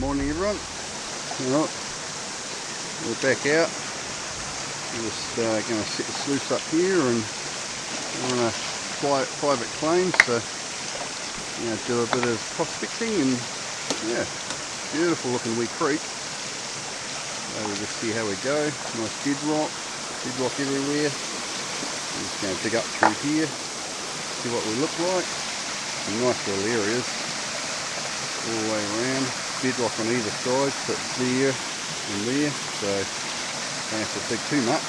Morning everyone. Alright, we're back out. We're just going to set the sluice up here, and we're on a private claim, so do a bit of prospecting, and yeah, beautiful looking wee creek. So we'll just see how we go. Nice bedrock everywhere. We're just going to dig up through here, see what we look like. Some nice little areas all the way around. Bedrock on either side, so it's there and there, so don't have to dig too much,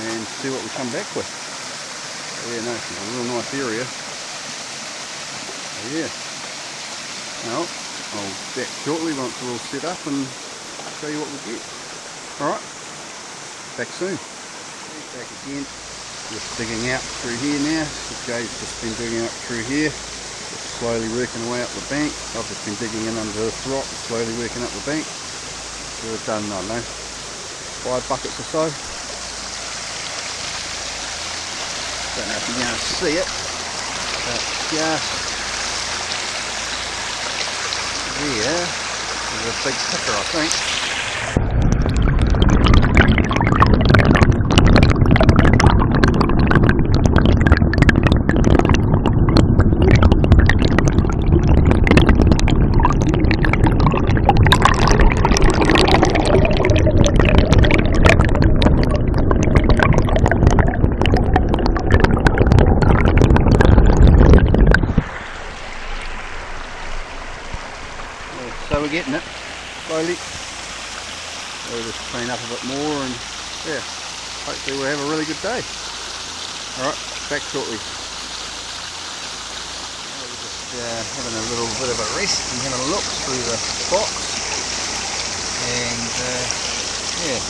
and see what we come back with. So yeah, no, it's a real nice area. So yeah, now I'll be back shortly once we're all set up and show you what we get. Alright, back soon. Back again, just digging out through here now. Jade's just been digging up through here. Slowly working away up the bank. I've just been digging in under this rock, slowly working up the bank. So we've done, I don't know, 5 buckets or so. Don't know if you're going to see it, but just there is a big picker, I think. So we're getting it slowly. So we'll just clean up a bit more, and yeah, hopefully we'll have a really good day. Alright, back shortly. We're just having a little bit of a rest and having a look through the box, and yeah,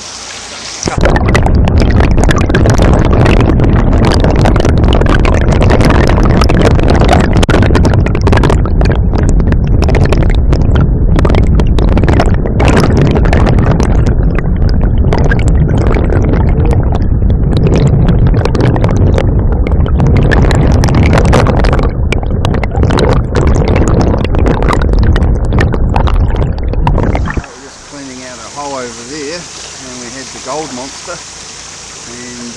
over there, and we had the gold monster, and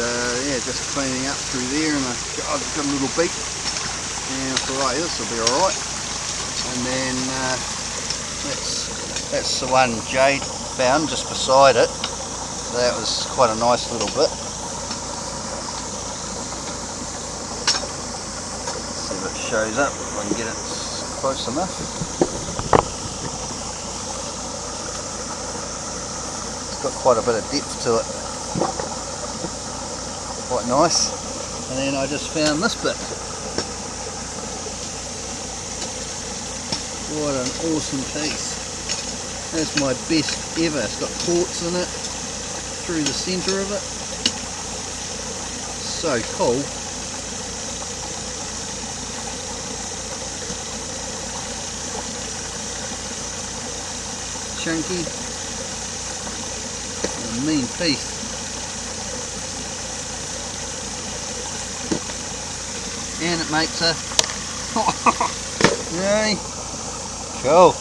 yeah, just cleaning up through there, and God, it's got a little beak, and I thought, right, this will be alright. And then that's the one Jade found just beside it, so that was quite a nice little bit. Let's see if it shows up, if I can get it close enough. Got quite a bit of depth to it, quite nice. And then I just found this bit. What an awesome piece. That's my best ever. It's got quartz in it through the centre of it. So cool. Chunky. Mean piece. And it makes a yay. Cool.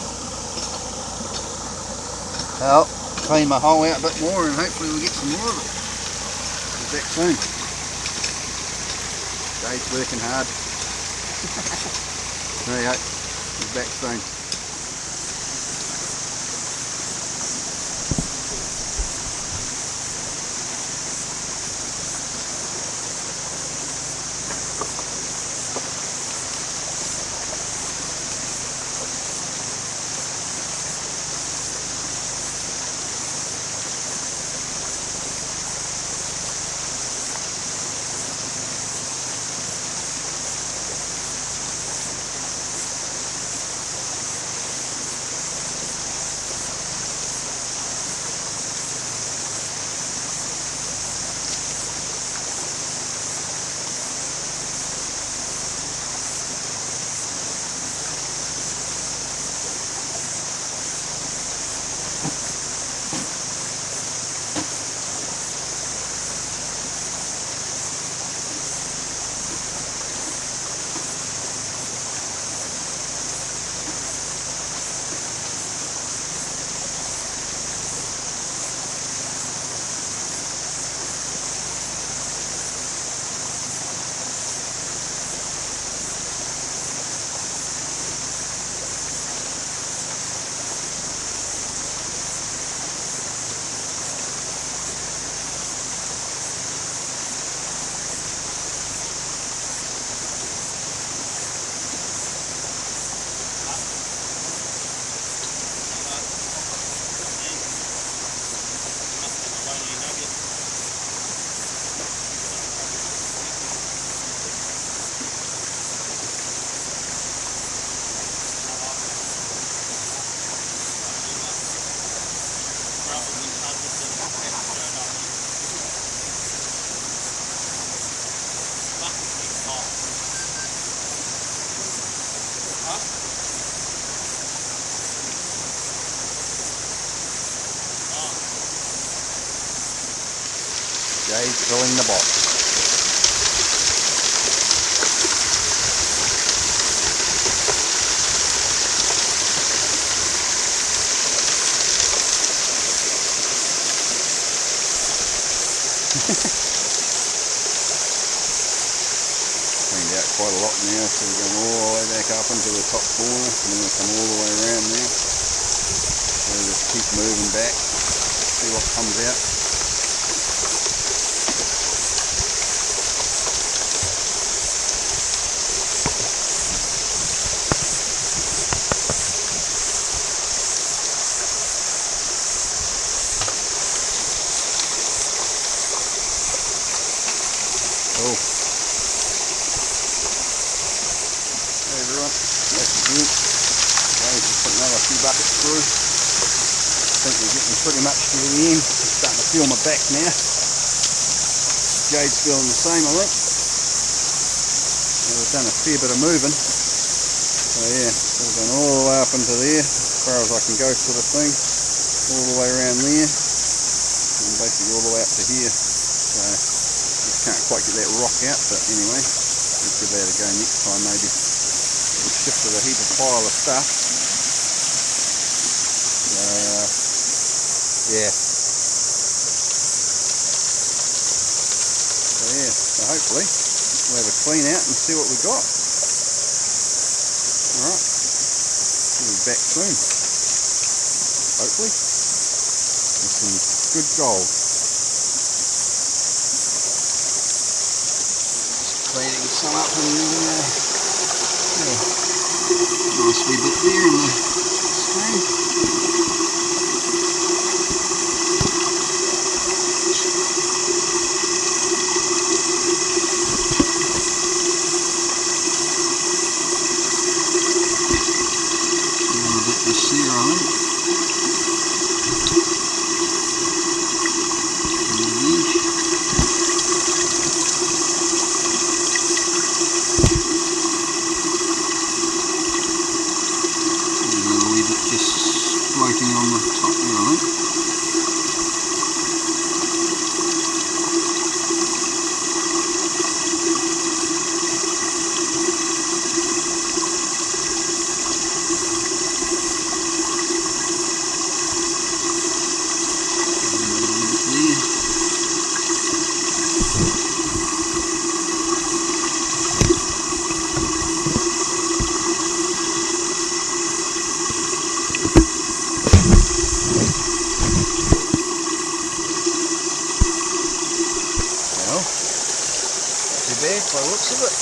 I'll clean my hole out a bit more, and hopefully we'll get some more of it. Be back soon. Jade's working hard. There you go. Be back soon. Jade filling the box. Cleaned out quite a lot now, so we're going all the way back up into the top corner, and then we'll come all the way around now. So just keep moving back, see what comes out. Oh. Hey everyone, that's good. Going to put another few buckets through. I think we're getting pretty much to the end. I'm starting to feel my back now. Jade's feeling the same, I think. We've done a fair bit of moving. So yeah, so we've gone all the way up into there, as far as I can go sort of thing. All the way around there. And basically all the way up to here. So just can't quite get that rock out, but anyway, we'll give that a go next time maybe. We've shifted a heap of pile of stuff. Yeah. So yeah, so hopefully we'll have a clean out and see what we got. Alright, we'll be back soon. Hopefully. With some good gold. Cleaning some up in the nice wee bit there in the screen. A bit this here, I think. Floating on the top there, I think. Too bad by the looks of it.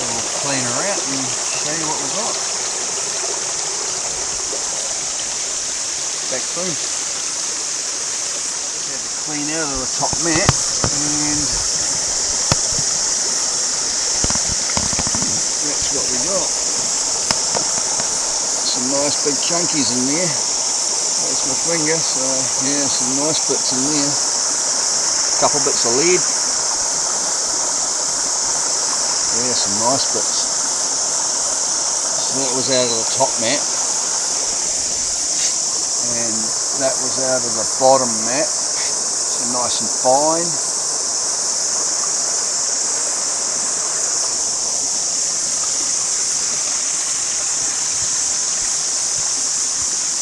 We'll clean her out and show you what we've got. Back soon. Had to clean out of the top mat and that's what we got. Some nice big chunkies in there. That's my finger, so yeah, some nice bits in there. A couple bits of lead. Yeah, some nice bits. So that was out of the top mat. And that was out of the bottom mat. So nice and fine.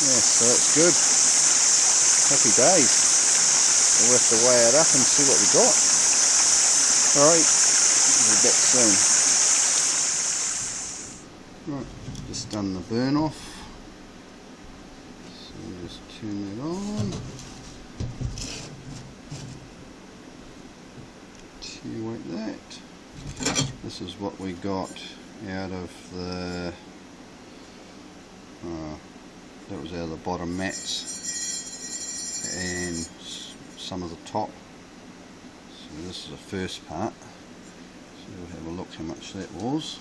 Yeah, so that's good. Happy days. We'll have to weigh it up and see what we got. Alright, we'll be back soon. Right, just done the burn off. So we'll just turn that on. Like that. This is what we got out of the that was out of the bottom mats and some of the top. So this is the first part. So we'll have a look how much that was.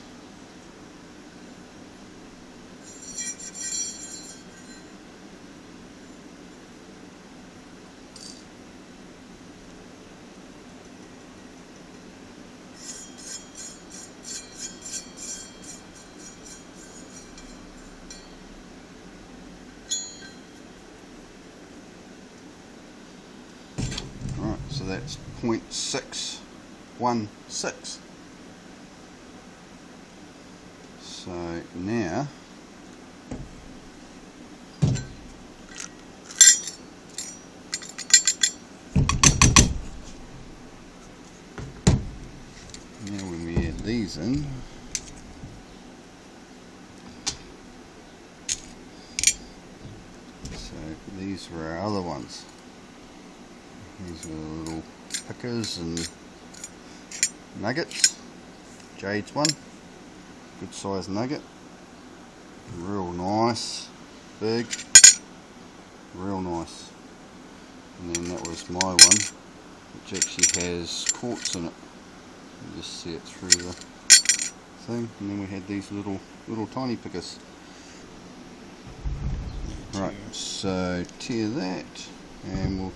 so that's 0.616. So now when we add these in, so these were our other ones. These are the little pickers and nuggets. Jade's one, good size nugget, real nice, big, real nice. And then that was my one, which actually has quartz in it. You just see it through the thing. And then we had these little tiny pickers. Right, so tear that, and we'll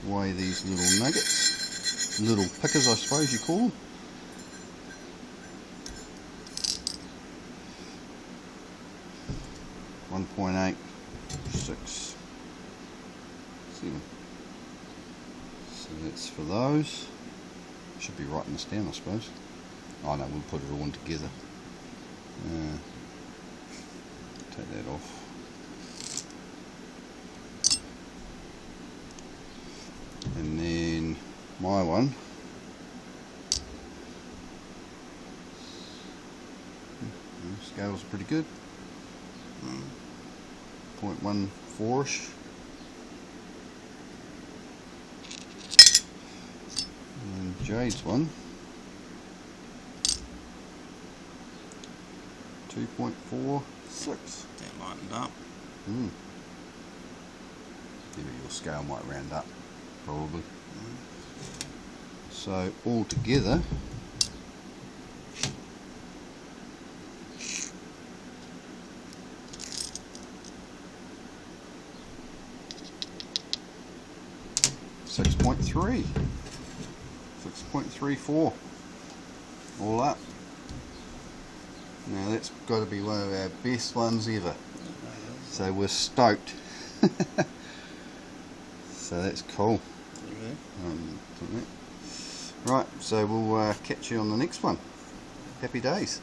weigh these little nuggets, little pickers I suppose you call them. .867. So that's for those. Should be writing this down I suppose. Oh no, we'll put it all in together. Take that off. And then my one, scales are pretty good, 0.14ish. And Jade's one, 2.46. That lightened up. Yeah, your scale might round up, probably. So all together, .34 all up. Now that's got to be one of our best ones ever, so we're stoked. So that's cool. Right, so we'll catch you on the next one. Happy days.